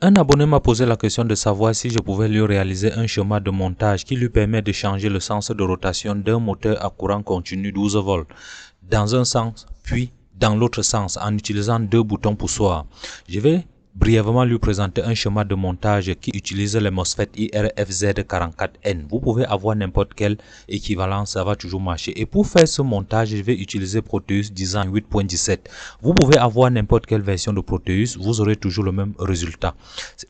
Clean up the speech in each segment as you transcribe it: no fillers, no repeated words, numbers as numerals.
Un abonné m'a posé la question de savoir si je pouvais lui réaliser un schéma de montage qui lui permet de changer le sens de rotation d'un moteur à courant continu 12 volts dans un sens puis dans l'autre sens en utilisant deux boutons poussoirs. Je vais brièvement lui présenter un schéma de montage qui utilise les MOSFET IRFZ44N. Vous pouvez avoir n'importe quel équivalent, ça va toujours marcher. Et pour faire ce montage, je vais utiliser Proteus Design 8.17. Vous pouvez avoir n'importe quelle version de Proteus, vous aurez toujours le même résultat.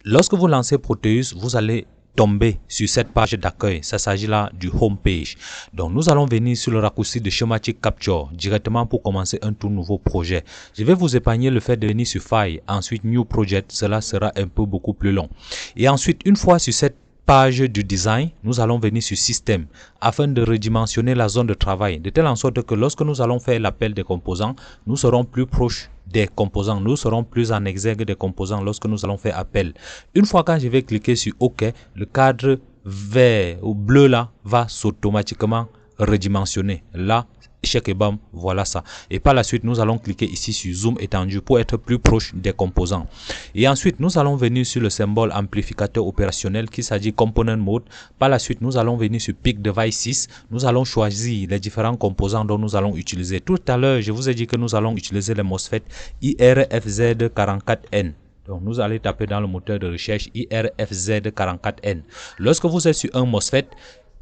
Lorsque vous lancez Proteus, vous allez tomber sur cette page d'accueil. Ça s'agit là du home page. Donc nous allons venir sur le raccourci de Schematic Capture directement pour commencer un tout nouveau projet. Je vais vous épargner le fait de venir sur File, ensuite New Project. Cela sera un peu beaucoup plus long. Et ensuite, une fois sur cette page du design, nous allons venir sur système afin de redimensionner la zone de travail de telle en sorte que lorsque nous allons faire l'appel des composants, nous serons plus proches des composants, nous serons plus en exergue des composants lorsque nous allons faire appel. Une fois quand je vais cliquer sur OK, le cadre vert ou bleu là va s'automatiquement redimensionner. Là, check et bam, voilà ça. Et par la suite, nous allons cliquer ici sur Zoom étendu pour être plus proche des composants. Et ensuite, nous allons venir sur le symbole amplificateur opérationnel qui s'agit Component Mode. Par la suite, nous allons venir sur Peak Devices. Nous allons choisir les différents composants dont nous allons utiliser. Tout à l'heure, je vous ai dit que nous allons utiliser les MOSFET IRFZ44N. Donc, nous allons taper dans le moteur de recherche IRFZ44N. Lorsque vous êtes sur un MOSFET,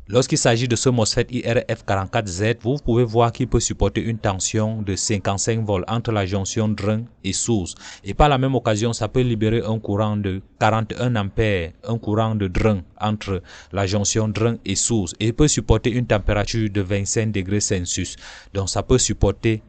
lorsqu'il s'agit de ce MOSFET IRF44Z, vous pouvez voir qu'il peut supporter une tension de 55 volts entre la jonction drain et source. Et par la même occasion, ça peut libérer un courant de 41 ampères, un courant de drain entre la jonction drain et source. Et il peut supporter une température de 25 degrés Celsius. Donc ça peut supporter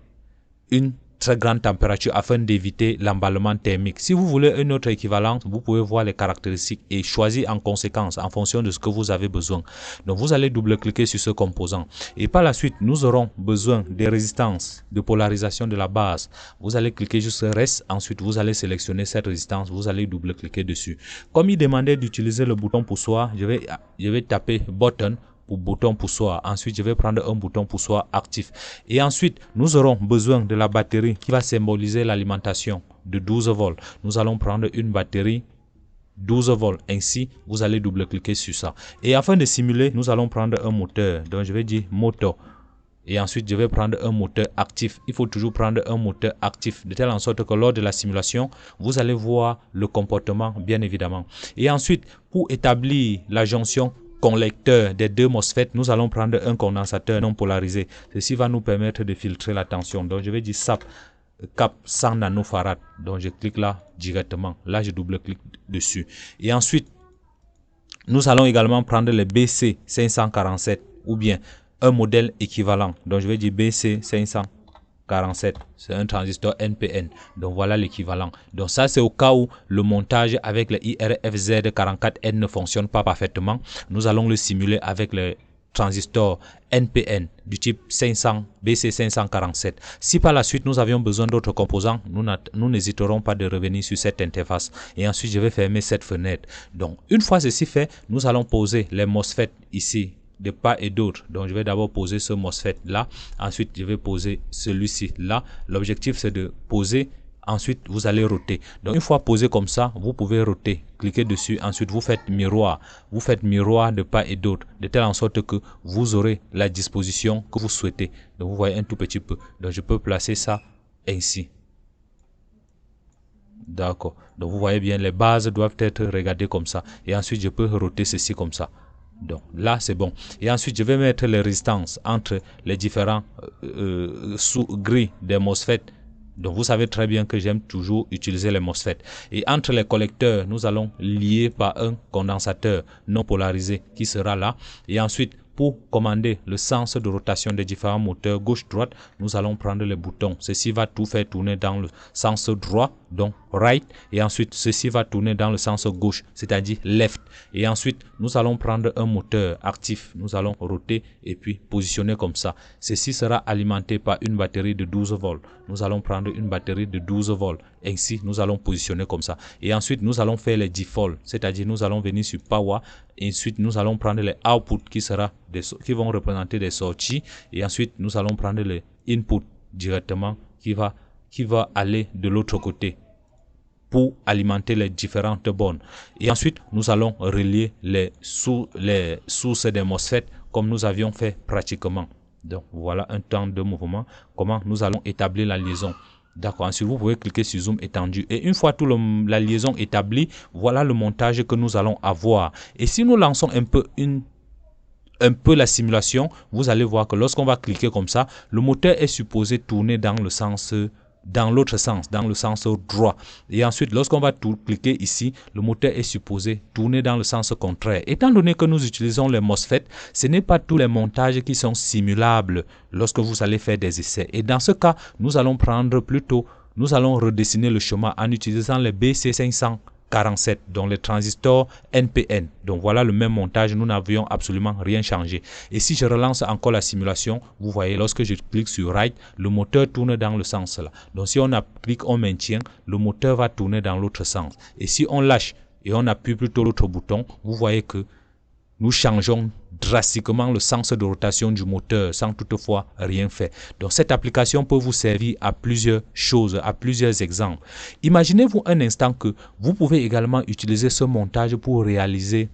une très grande température afin d'éviter l'emballement thermique. Si vous voulez une autre équivalence, vous pouvez voir les caractéristiques et choisir en conséquence en fonction de ce que vous avez besoin. Donc vous allez double-cliquer sur ce composant. Et par la suite, nous aurons besoin des résistances de polarisation de la base. Vous allez cliquer juste sur Reste. Ensuite, vous allez sélectionner cette résistance. Vous allez double-cliquer dessus. Comme il demandait d'utiliser le bouton poussoir, je vais taper Button pour bouton poussoir. Ensuite, je vais prendre un bouton poussoir actif. Et ensuite, nous aurons besoin de la batterie qui va symboliser l'alimentation de 12 volts. Nous allons prendre une batterie 12 volts. Ainsi, vous allez double-cliquer sur ça. Et afin de simuler, nous allons prendre un moteur. Donc, je vais dire moteur. Et ensuite, je vais prendre un moteur actif. Il faut toujours prendre un moteur actif de telle en sorte que lors de la simulation, vous allez voir le comportement, bien évidemment. Et ensuite, pour établir la jonction collecteur des deux MOSFET, nous allons prendre un condensateur non polarisé. Ceci va nous permettre de filtrer la tension. Donc, je vais dire SAP cap 100 nanofarad. Donc, je clique là directement. Là, je double-clique dessus. Et ensuite, nous allons également prendre le BC 547 ou bien un modèle équivalent. Donc, je vais dire BC 547. C'est un transistor NPN. Donc, voilà l'équivalent. Donc, ça, c'est au cas où le montage avec le IRFZ44N ne fonctionne pas parfaitement. Nous allons le simuler avec le transistor NPN du type 500 BC547. Si par la suite nous avions besoin d'autres composants, nous n'hésiterons pas de revenir sur cette interface. Et ensuite, je vais fermer cette fenêtre. Donc, une fois ceci fait, nous allons poser les MOSFET ici de part et d'autre. Donc, je vais d'abord poser ce MOSFET là. Ensuite, je vais poser celui-ci là. L'objectif, c'est de poser. Ensuite, vous allez roter. Donc, une fois posé comme ça, vous pouvez roter. Cliquez dessus. Ensuite, vous faites miroir. Vous faites miroir de part et d'autre. De telle en sorte que vous aurez la disposition que vous souhaitez. Donc, vous voyez un tout petit peu. Donc, je peux placer ça ainsi. D'accord. Donc, vous voyez bien, les bases doivent être regardées comme ça. Et ensuite, je peux roter ceci comme ça. Donc là c'est bon. Et ensuite je vais mettre les résistances entre les différents sous-grilles des MOSFET. Donc vous savez très bien que j'aime toujours utiliser les MOSFET. Et entre les collecteurs, nous allons lier par un condensateur non polarisé qui sera là. Et ensuite, pour commander le sens de rotation des différents moteurs gauche-droite, nous allons prendre les boutons. Ceci va tout faire tourner dans le sens droit, donc right. Et ensuite, ceci va tourner dans le sens gauche, c'est-à-dire left. Et ensuite, nous allons prendre un moteur actif. Nous allons roter et puis positionner comme ça. Ceci sera alimenté par une batterie de 12 volts. Nous allons prendre une batterie de 12 volts. Ainsi, nous allons positionner comme ça. Et ensuite, nous allons faire les defaults, c'est-à-dire nous allons venir sur Power. Et ensuite, nous allons prendre les outputs qui vont représenter des sorties. Et ensuite, nous allons prendre les inputs directement qui va aller de l'autre côté. pour alimenter les différentes bornes. Et ensuite, nous allons relier les sources des MOSFET comme nous avions fait pratiquement. Donc, voilà un temps de mouvement, comment nous allons établir la liaison. D'accord, ensuite vous pouvez cliquer sur zoom étendu. Et une fois la liaison établie, voilà le montage que nous allons avoir. Et si nous lançons un peu la simulation, vous allez voir que lorsqu'on va cliquer comme ça, le moteur est supposé tourner dans l'autre sens, dans le sens droit. Et ensuite, lorsqu'on va cliquer ici, le moteur est supposé tourner dans le sens contraire. Étant donné que nous utilisons les MOSFET, ce n'est pas tous les montages qui sont simulables lorsque vous allez faire des essais. Et dans ce cas, nous allons redessiner le schéma en utilisant les BC547, dont les transistors NPN. Donc voilà le même montage, nous n'avions absolument rien changé. Et si je relance encore la simulation, vous voyez, lorsque je clique sur Right, le moteur tourne dans le sens là. Donc si on clique, on maintient, le moteur va tourner dans l'autre sens. Et si on lâche et on appuie plutôt l'autre bouton, vous voyez que nous changeons drastiquement le sens de rotation du moteur sans toutefois rien faire. Donc cette application peut vous servir à plusieurs choses, à plusieurs exemples. Imaginez-vous un instant que vous pouvez également utiliser ce montage pour réaliser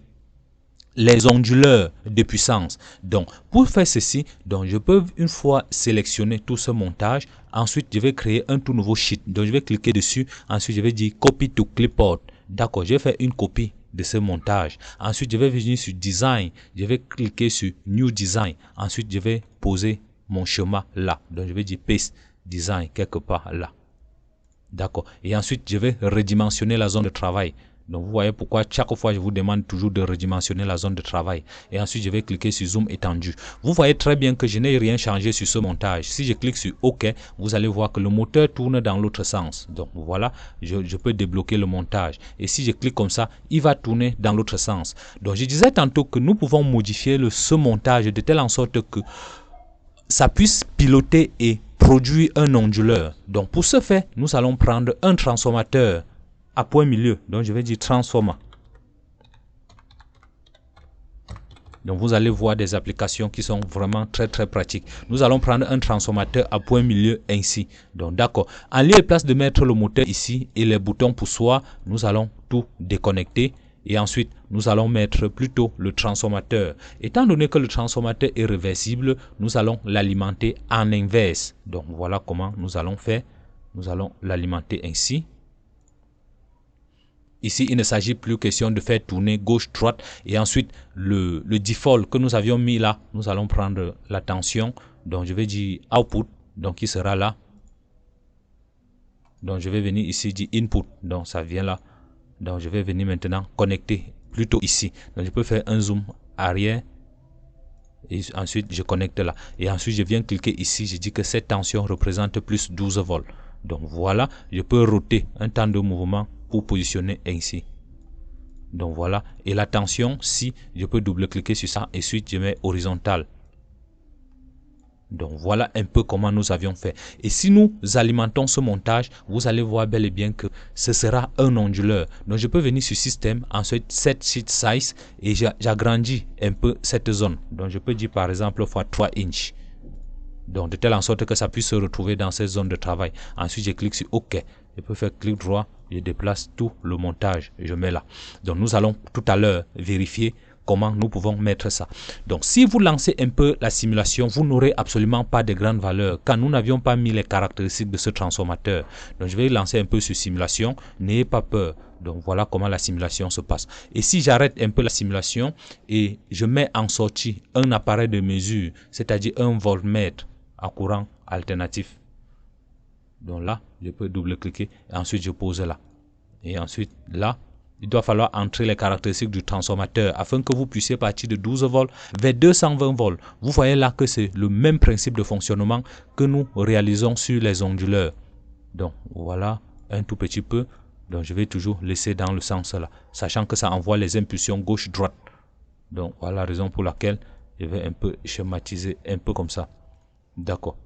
les onduleurs de puissance. Donc pour faire ceci, je peux une fois sélectionner tout ce montage, ensuite je vais créer un tout nouveau sheet. Donc je vais cliquer dessus, ensuite je vais dire copy to clipboard. D'accord, je vais faire une copie de ce montage. Ensuite, je vais venir sur Design. Je vais cliquer sur New Design. Ensuite, je vais poser mon schéma là. Donc, je vais dire Paste Design quelque part là. D'accord. Et ensuite, je vais redimensionner la zone de travail. Donc, vous voyez pourquoi chaque fois, je vous demande toujours de redimensionner la zone de travail. Et ensuite, je vais cliquer sur Zoom étendu. Vous voyez très bien que je n'ai rien changé sur ce montage. Si je clique sur OK, vous allez voir que le moteur tourne dans l'autre sens. Donc, voilà, je peux débloquer le montage. Et si je clique comme ça, il va tourner dans l'autre sens. Donc, je disais tantôt que nous pouvons modifier ce montage de telle en sorte que ça puisse piloter et produire un onduleur. Donc, pour ce faire, nous allons prendre un transformateur à point milieu, donc je vais dire transformer. Donc vous allez voir des applications qui sont vraiment très pratiques. Nous allons prendre un transformateur à point milieu ainsi. Donc d'accord, en lieu et place de mettre le moteur ici et les boutons pour soi, nous allons tout déconnecter et ensuite nous allons mettre plutôt le transformateur. Étant donné que le transformateur est réversible, nous allons l'alimenter en inverse. Donc voilà comment nous allons faire. Nous allons l'alimenter ainsi. Ici, il ne s'agit plus question de faire tourner gauche-droite. Et ensuite, le default que nous avions mis là, nous allons prendre la tension. Donc, je vais dire output. Donc, il sera là. Donc, je vais venir ici, dire input. Donc, ça vient là. Donc, je vais venir maintenant connecter plutôt ici. Donc, je peux faire un zoom arrière. Et ensuite, je connecte là. Et ensuite, je viens cliquer ici. Je dis que cette tension représente plus 12 volts. Donc, voilà. Je peux roter un temps de mouvement pour positionner ainsi. Donc voilà, et la tension, si je peux double-cliquer sur ça et ensuite je mets horizontal. Donc voilà un peu comment nous avions fait. Et si nous alimentons ce montage, vous allez voir bel et bien que ce sera un onduleur. Donc je peux venir sur système, ensuite set sheet size et j'agrandis un peu cette zone. Donc je peux dire par exemple fois 3 inches. Donc de telle en sorte que ça puisse se retrouver dans cette zone de travail. Ensuite je clique sur OK. Je peux faire clic droit, je déplace tout le montage et je mets là. Donc nous allons tout à l'heure vérifier comment nous pouvons mettre ça. Donc si vous lancez un peu la simulation, vous n'aurez absolument pas de grandes valeurs car nous n'avions pas mis les caractéristiques de ce transformateur. Donc je vais lancer un peu sur simulation, n'ayez pas peur. Donc voilà comment la simulation se passe. Et si j'arrête un peu la simulation et je mets en sortie un appareil de mesure, c'est-à-dire un voltmètre à courant alternatif. Donc là, je peux double-cliquer et ensuite je pose là. Et ensuite là, il doit falloir entrer les caractéristiques du transformateur afin que vous puissiez partir de 12 volts vers 220 volts. Vous voyez là que c'est le même principe de fonctionnement que nous réalisons sur les onduleurs. Donc voilà un tout petit peu. Donc je vais toujours laisser dans le sens là, sachant que ça envoie les impulsions gauche-droite. Donc voilà la raison pour laquelle je vais un peu schématiser un peu comme ça. D'accord.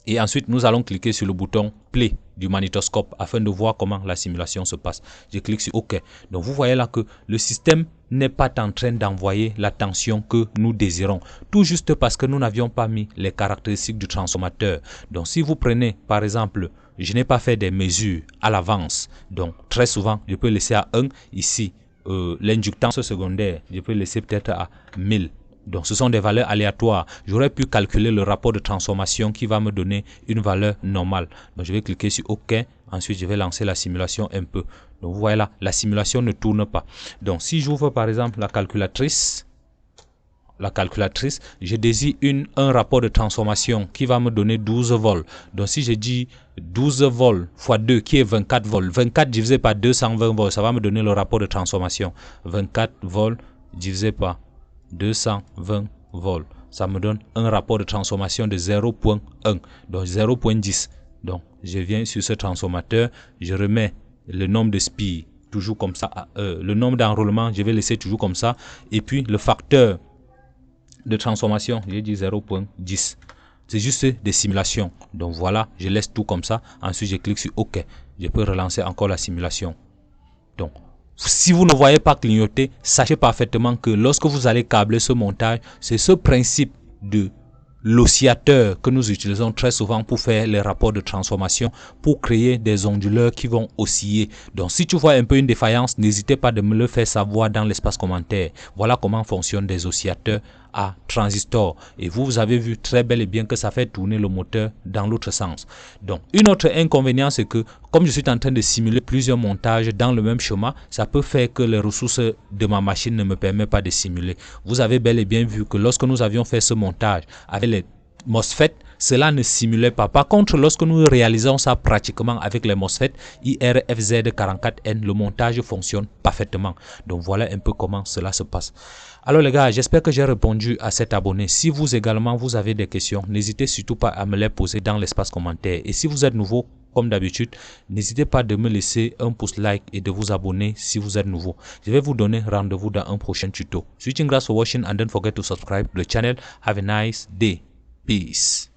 Et ensuite, nous allons cliquer sur le bouton Play du magnétoscope afin de voir comment la simulation se passe. Je clique sur OK. Donc, vous voyez là que le système n'est pas en train d'envoyer la tension que nous désirons. Tout juste parce que nous n'avions pas mis les caractéristiques du transformateur. Donc, si vous prenez, par exemple, je n'ai pas fait des mesures à l'avance. Donc, très souvent, je peux laisser à 1. Ici, l'inductance secondaire, je peux laisser peut-être à 1000. Donc, ce sont des valeurs aléatoires. J'aurais pu calculer le rapport de transformation qui va me donner une valeur normale. Donc, je vais cliquer sur OK. Ensuite, je vais lancer la simulation un peu. Donc, vous voyez là, la simulation ne tourne pas. Donc, si j'ouvre par exemple la calculatrice, je désire un rapport de transformation qui va me donner 12 volts. Donc, si je dis 12 volts fois 2 qui est 24 volts, 24 divisé par 220 volts, ça va me donner le rapport de transformation. 24 volts divisé par 220 volts. Ça me donne un rapport de transformation de 0.1, donc 0.10. Donc, je viens sur ce transformateur, je remets le nombre de spies toujours comme ça, le nombre d'enroulements, je vais laisser toujours comme ça, et puis le facteur de transformation, j'ai dit 0.10. C'est juste des simulations. Donc voilà, je laisse tout comme ça. Ensuite, je clique sur OK. Je peux relancer encore la simulation. Donc, si vous ne voyez pas clignoter, sachez parfaitement que lorsque vous allez câbler ce montage, c'est ce principe de l'oscillateur que nous utilisons très souvent pour faire les rapports de transformation, pour créer des onduleurs qui vont osciller. Donc, si tu vois un peu une défaillance, n'hésitez pas de me le faire savoir dans l'espace commentaire. Voilà comment fonctionnent des oscillateurs à transistor. Et vous avez vu très bel et bien que ça fait tourner le moteur dans l'autre sens. Donc, une autre inconvénient, c'est que comme je suis en train de simuler plusieurs montages dans le même schéma, ça peut faire que les ressources de ma machine ne me permettent pas de simuler. Vous avez bel et bien vu que lorsque nous avions fait ce montage avec les MOSFET, cela ne simulait pas. Par contre, lorsque nous réalisons ça pratiquement avec les MOSFET IRFZ44N, le montage fonctionne parfaitement. Donc voilà un peu comment cela se passe. Alors les gars, j'espère que j'ai répondu à cet abonné. Si vous également vous avez des questions, n'hésitez surtout pas à me les poser dans l'espace commentaire. Et si vous êtes nouveau, comme d'habitude, n'hésitez pas de me laisser un pouce like et de vous abonner si vous êtes nouveau. Je vais vous donner rendez-vous dans un prochain tuto. Switching grass for watching and don't forget to subscribe to the channel. Have a nice day. Peace.